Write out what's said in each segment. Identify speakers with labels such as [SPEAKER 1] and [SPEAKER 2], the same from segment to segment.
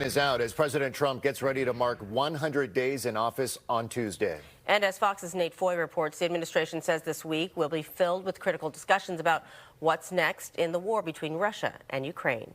[SPEAKER 1] Is out as President Trump gets ready to mark 100 days in office on Tuesday.
[SPEAKER 2] And as Fox's Nate Foy reports, the administration says this week will be filled with critical discussions about what's next in the war between Russia and Ukraine.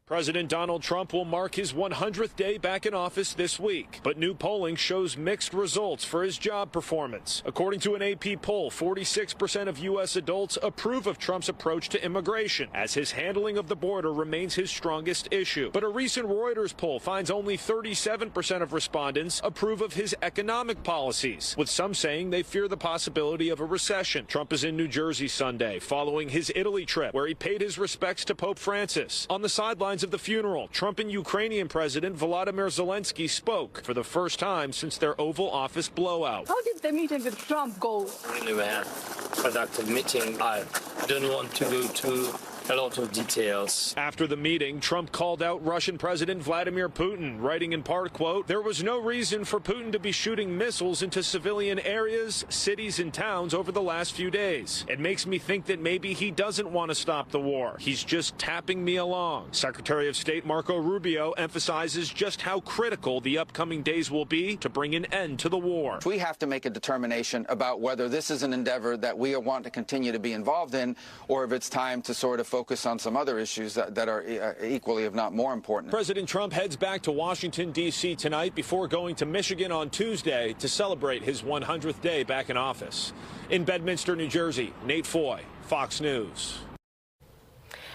[SPEAKER 3] President Donald Trump will mark his 100th day back in office this week, but new polling shows mixed results for his job performance. According to an AP poll, 46% of U.S. adults approve of Trump's approach to immigration, as his handling of the border remains his strongest issue. But a recent Reuters poll finds only 37% of respondents approve of his economic policies, with some saying they fear the possibility of a recession. Trump is in New Jersey Sunday, following his Italy trip, where he paid his respects to Pope Francis. On the sidelines of the funeral, Trump and Ukrainian President Volodymyr Zelensky spoke for the first time since their Oval Office blowout.
[SPEAKER 4] How did the meeting with Trump go?
[SPEAKER 5] Really, we had a productive meeting. I don't want to go to a lot of details.
[SPEAKER 3] After the meeting, Trump called out Russian President Vladimir Putin, writing in part, quote, "There was no reason for Putin to be shooting missiles into civilian areas, cities, and towns over the last few days. It makes me think that maybe he doesn't want to stop the war. He's just tapping me along." Secretary of State Marco Rubio emphasizes just how critical the upcoming days will be to bring an end to the war.
[SPEAKER 6] We have to make a determination about whether this is an endeavor that we want to continue to be involved in, or if it's time to sort of focus on some other issues that are equally, if not more important.
[SPEAKER 3] President Trump heads back to Washington, D.C. tonight before going to Michigan on Tuesday to celebrate his 100th day back in office. In Bedminster, New Jersey, Nate Foy, Fox News.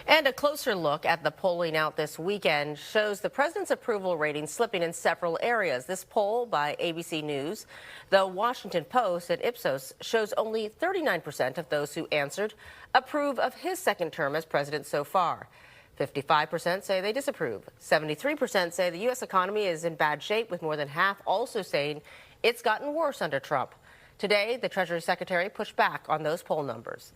[SPEAKER 2] And a closer look at the polling out this weekend shows the president's approval rating slipping in several areas. This poll by ABC News, the Washington Post, and Ipsos shows only 39% of those who answered approve of his second term as president so far. 55% say they disapprove. 73% say the U.S. economy is in bad shape, with more than half also saying it's gotten worse under Trump. Today, the Treasury Secretary pushed back on those poll numbers.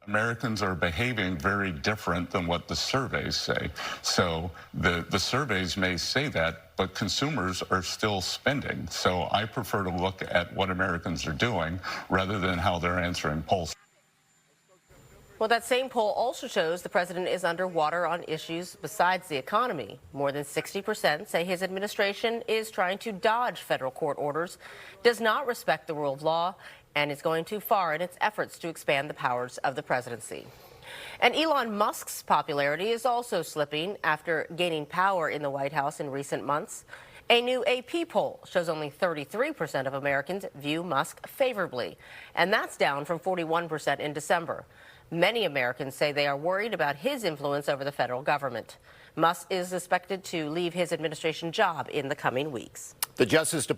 [SPEAKER 7] Americans are behaving very different than what the surveys say. So the surveys may say that, but consumers are still spending. So I prefer to look at what Americans are doing rather than how they're answering polls.
[SPEAKER 2] Well, that same poll also shows the president is underwater on issues besides the economy. More than 60% say his administration is trying to dodge federal court orders, does not respect the rule of law, and is going too far in its efforts to expand the powers of the presidency. And Elon Musk's popularity is also slipping after gaining power in the White House in recent months. A new AP poll shows only 33% of Americans view Musk favorably, and that's down from 41% in December. Many Americans say they are worried about his influence over the federal government. Musk is expected to leave his administration job in the coming weeks.
[SPEAKER 1] The Justice Department